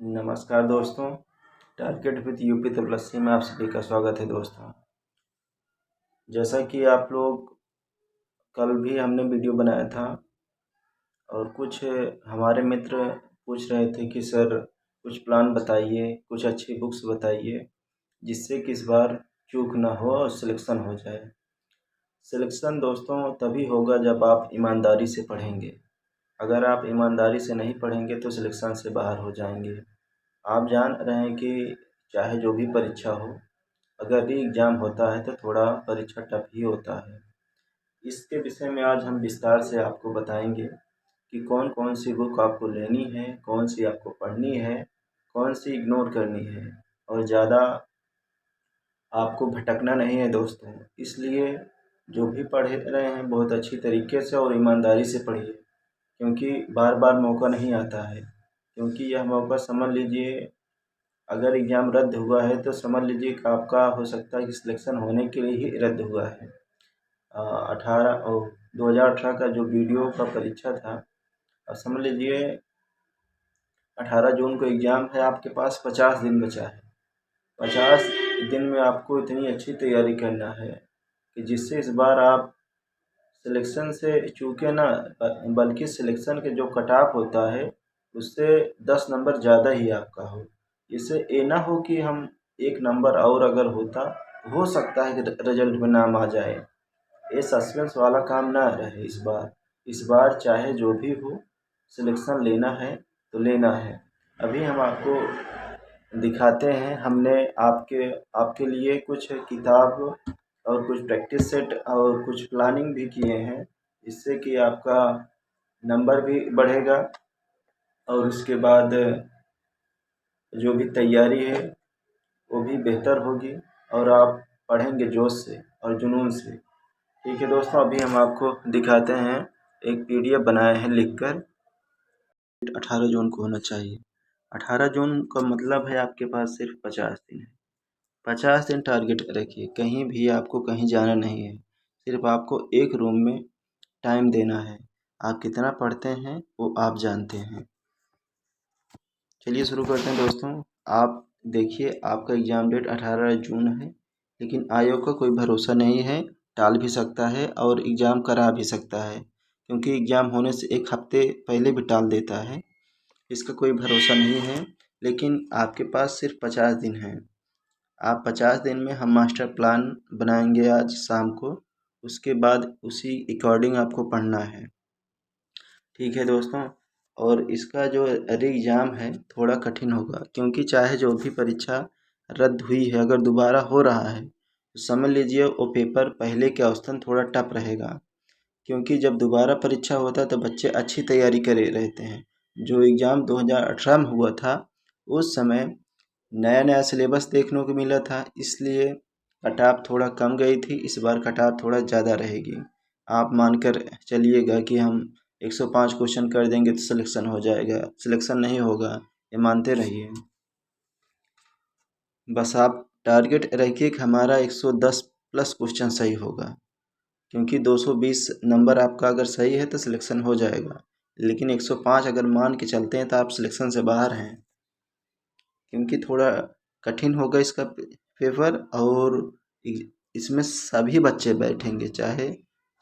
नमस्कार दोस्तों, target with UP तबलसी में आप सभी का स्वागत है। दोस्तों, जैसा कि आप लोग कल भी हमने वीडियो बनाया था और कुछ हमारे मित्र पूछ रहे थे कि सर कुछ प्लान बताइए, कुछ अच्छी बुक्स बताइए जिससे कि इस बार चूक ना हो और सिलेक्शन हो जाए। सिलेक्शन दोस्तों तभी होगा जब आप ईमानदारी से पढ़ेंगे। अगर आप ईमानदारी से नहीं पढ़ेंगे तो सिलेक्शन से बाहर हो जाएंगे। आप जान रहे हैं कि चाहे जो भी परीक्षा हो, अगर री एग्ज़ाम होता है तो थोड़ा परीक्षा टफ ही होता है। इसके विषय में आज हम विस्तार से आपको बताएंगे कि कौन कौन सी बुक आपको लेनी है, कौन सी आपको पढ़नी है, कौन सी इग्नोर करनी है और ज़्यादा आपको भटकना नहीं है दोस्तों। इसलिए जो भी पढ़ रहे हैं बहुत अच्छी तरीके से और ईमानदारी से पढ़िए, क्योंकि बार बार मौका नहीं आता है। क्योंकि यह मौका समझ लीजिए, अगर एग्ज़ाम रद्द हुआ है तो समझ लीजिए कि आपका हो सकता है कि सिलेक्शन होने के लिए ही रद्द हुआ है। 2018 का जो वीडियो का परीक्षा था, अब समझ लीजिए 18 जून को एग्ज़ाम है, आपके पास 50 दिन बचा है। 50 दिन में आपको इतनी अच्छी तैयारी करना है कि जिससे इस बार आप सिलेक्शन से चूके ना, बल्कि सिलेक्शन के जो कट ऑफ होता है उससे 10 नंबर ज़्यादा ही आपका हो। इससे ये ना हो कि हम 1 नंबर और अगर होता, हो सकता है कि रिजल्ट में नाम आ जाए। ये सस्पेंस वाला काम ना रहे इस बार। इस बार चाहे जो भी हो, सिलेक्शन लेना है तो लेना है। अभी हम आपको दिखाते हैं, हमने आपके आपके लिए कुछ किताब और कुछ प्रैक्टिस सेट और कुछ प्लानिंग भी किए हैं, जिससे कि आपका नंबर भी बढ़ेगा और उसके बाद जो भी तैयारी है वो भी बेहतर होगी और आप पढ़ेंगे जोश से और जुनून से। ठीक है दोस्तों, अभी हम आपको दिखाते हैं, एक पीडीएफ बनाए हैं लिखकर। 18 जून को होना चाहिए। 18 जून का मतलब है आपके पास सिर्फ 50 दिन है। 50 दिन टारगेट रखिए, कहीं भी आपको कहीं जाना नहीं है, सिर्फ आपको एक रूम में टाइम देना है। आप कितना पढ़ते हैं वो आप जानते हैं। चलिए शुरू करते हैं दोस्तों। आप देखिए, आपका एग्ज़ाम डेट 18 जून है, लेकिन आयोग का कोई भरोसा नहीं है, टाल भी सकता है और एग्ज़ाम करा भी सकता है, क्योंकि एग्ज़ाम होने से एक हफ्ते पहले भी टाल देता है। इसका कोई भरोसा नहीं है, लेकिन आपके पास सिर्फ 50 दिन हैं। आप 50 दिन में हम मास्टर प्लान बनाएंगे आज शाम को, उसके बाद उसी अकॉर्डिंग आपको पढ़ना है। ठीक है दोस्तों, और इसका जो री एग्ज़ाम है थोड़ा कठिन होगा, क्योंकि चाहे जो भी परीक्षा रद्द हुई है, अगर दोबारा हो रहा है तो समझ लीजिए वो पेपर पहले के औसतन थोड़ा टफ रहेगा। क्योंकि जब दोबारा परीक्षा होता है तो बच्चे अच्छी तैयारी करे रहते हैं। जो एग्ज़ाम 2018 में हुआ था, उस समय नया नया सिलेबस देखने को मिला था, इसलिए कट ऑफ थोड़ा कम गई थी। इस बार कट ऑफ थोड़ा ज़्यादा रहेगी। आप मानकर चलिएगा कि हम 105 क्वेश्चन कर देंगे तो सिलेक्शन हो जाएगा। सिलेक्शन नहीं होगा, ये मानते रहिए। बस आप टारगेट रखिए कि हमारा 110 प्लस क्वेश्चन सही होगा, क्योंकि 220 नंबर आपका अगर सही है तो सिलेक्शन हो जाएगा। लेकिन 105 अगर मान के चलते हैं तो आप सिलेक्शन से बाहर हैं, क्योंकि थोड़ा कठिन होगा इसका पेपर। और इसमें सभी बच्चे बैठेंगे, चाहे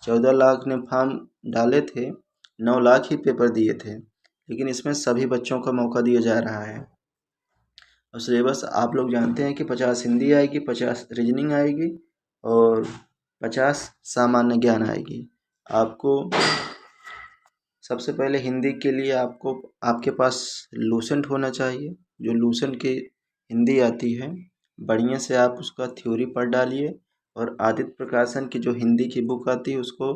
14 लाख ने फॉर्म डाले थे, 9 लाख ही पेपर दिए थे, लेकिन इसमें सभी बच्चों का मौका दिया जा रहा है। और सिलेबस आप लोग जानते हैं कि 50 हिंदी आएगी, 50 रीजनिंग आएगी और 50 सामान्य ज्ञान आएगी। आपको सबसे पहले हिंदी के लिए आपको आपके पास लूसेंट होना चाहिए। जो लूसेंट की हिंदी आती है, बढ़िया से आप उसका थ्योरी पढ़ डालिए। और आदित्य प्रकाशन की जो हिंदी की बुक आती है उसको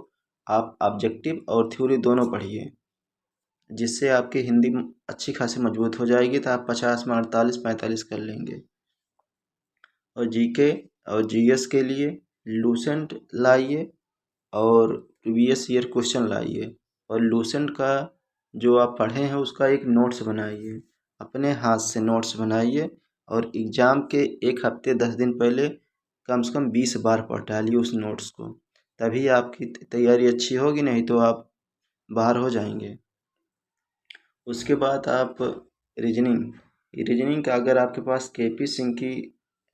आप ऑब्जेक्टिव और थ्योरी दोनों पढ़िए, जिससे आपकी हिंदी अच्छी खासी मजबूत हो जाएगी, तो आप 50 में 48-45 कर लेंगे। और जीके और जीएस के लिए लूसेंट लाइए और प्रीवियस ईयर क्वेश्चन लाइए। और लूसेंट का जो आप पढ़े हैं उसका एक नोट्स बनाइए, अपने हाथ से नोट्स बनाइए और एग्ज़ाम के एक हफ्ते 10 दिन पहले कम से कम 20 बार पढ़ डालिए उस नोट्स को, तभी आपकी तैयारी अच्छी होगी, नहीं तो आप बाहर हो जाएंगे। उसके बाद आप रीजनिंग रीजनिंग का अगर आपके पास केपी सिंह की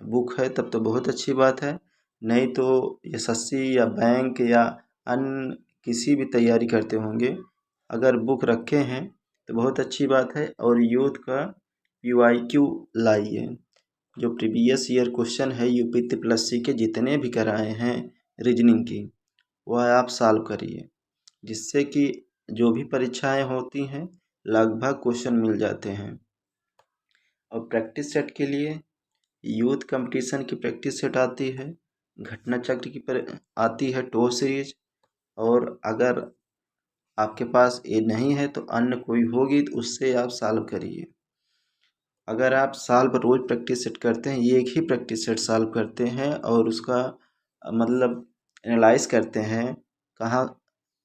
बुक है तब तो बहुत अच्छी बात है, नहीं तो एसएससी या बैंक या अन्य किसी भी तैयारी करते होंगे, अगर बुक रखे हैं तो बहुत अच्छी बात है। और यूथ का PYQ लाइए, जो प्रीवियस ईयर क्वेश्चन है UP+C के जितने भी कराए हैं रीजनिंग की, वह आप सॉल्व करिए, जिससे कि जो भी परीक्षाएं होती हैं लगभग क्वेश्चन मिल जाते हैं। और प्रैक्टिस सेट के लिए यूथ कंपटीशन की प्रैक्टिस सेट आती है, घटना चक्र की आती है टो सीरीज, और अगर आपके पास ये नहीं है तो अन्य कोई होगी तो उससे आप सॉल्व करिए। अगर आप साल भर रोज़ प्रैक्टिस सेट करते हैं, एक ही प्रैक्टिस सेट सॉल्व करते हैं और उसका मतलब एनालाइज करते हैं कहाँ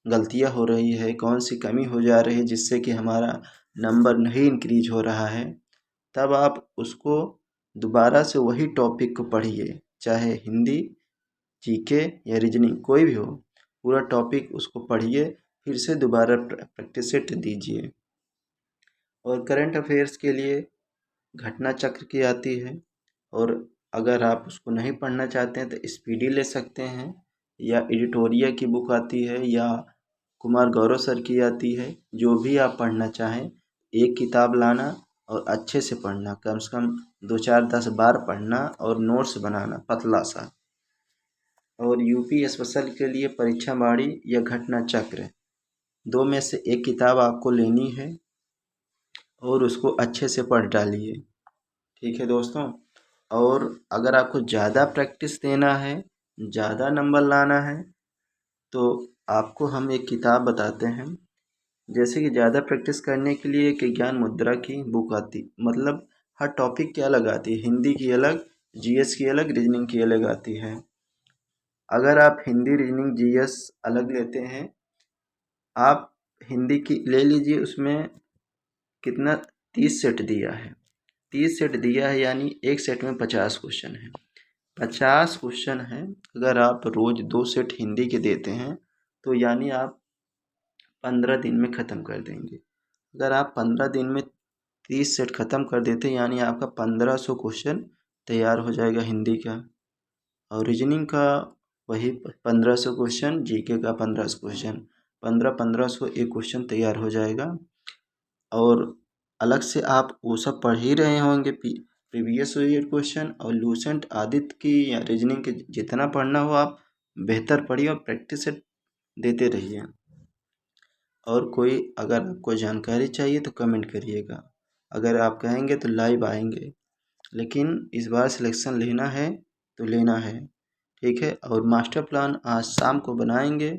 गलतियाँ हो रही है, कौन सी कमी हो जा रही है जिससे कि हमारा नंबर नहीं इंक्रीज हो रहा है, तब आप उसको दोबारा से वही टॉपिक को पढ़िए, चाहे हिंदी, जीके या रीजनिंग कोई भी हो, पूरा टॉपिक उसको पढ़िए, फिर से दोबारा प्रैक्टिस सेट दीजिए। और करंट अफेयर्स के लिए घटना चक्र की आती है, और अगर आप उसको नहीं पढ़ना चाहते हैं तो स्पीडी ले सकते हैं, या एडिटोरिया की बुक आती है, या कुमार गौरव सर की आती है। जो भी आप पढ़ना चाहें एक किताब लाना और अच्छे से पढ़ना, कम से कम 2-4-10 बार पढ़ना और नोट्स बनाना पतला सा। और यूपी स्पेशल के लिए परीक्षा बाड़ी या घटना चक्र, दो में से एक किताब आपको लेनी है और उसको अच्छे से पढ़ डालिए। ठीक है दोस्तों, और अगर आपको ज़्यादा प्रैक्टिस देना है, ज़्यादा नंबर लाना है, तो आपको हम एक किताब बताते हैं। जैसे कि ज़्यादा प्रैक्टिस करने के लिए एक ज्ञान मुद्रा की बुक आती, मतलब हर टॉपिक की अलग आती है, हिंदी की अलग, जीएस की अलग, रीजनिंग की अलग आती है। अगर आप हिंदी, रीजनिंग, जीएस अलग लेते हैं, आप हिंदी की ले लीजिए, उसमें कितना 30 सेट दिया है, 30 सेट दिया है, यानी एक सेट में 50 क्वेश्चन है। 50 क्वेश्चन है, अगर आप रोज़ 2 सेट हिंदी के देते हैं तो यानी आप 15 दिन में ख़त्म कर देंगे। अगर आप 15 दिन में 30 सेट ख़त्म कर देते हैं यानी आपका 1500 क्वेश्चन तैयार हो जाएगा हिंदी का। और रीजनिंग का वही 1500 क्वेश्चन, जीके का 1500 क्वेश्चन, 1500 एक क्वेश्चन तैयार हो जाएगा। और अलग से आप वो सब पढ़ ही रहे होंगे प्रीवियस ईयर क्वेश्चन, और लूसेंट आदित्य की या रीजनिंग के जितना पढ़ना हो आप बेहतर पढ़िए और प्रैक्टिस सेट देते रहिए। और कोई अगर आपको जानकारी चाहिए तो कमेंट करिएगा, अगर आप कहेंगे तो लाइव आएंगे, लेकिन इस बार सिलेक्शन लेना है तो लेना है। ठीक है, और मास्टर प्लान आज शाम को बनाएंगे,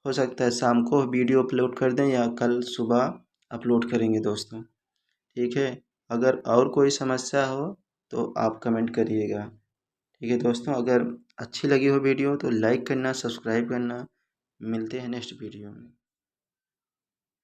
हो सकता है शाम को वीडियो अपलोड कर दें या कल सुबह अपलोड करेंगे दोस्तों। ठीक है, अगर और कोई समस्या हो तो आप कमेंट करिएगा। ठीक है दोस्तों, अगर अच्छी लगी हो वीडियो तो लाइक करना, सब्सक्राइब करना। मिलते हैं नेक्स्ट वीडियो में।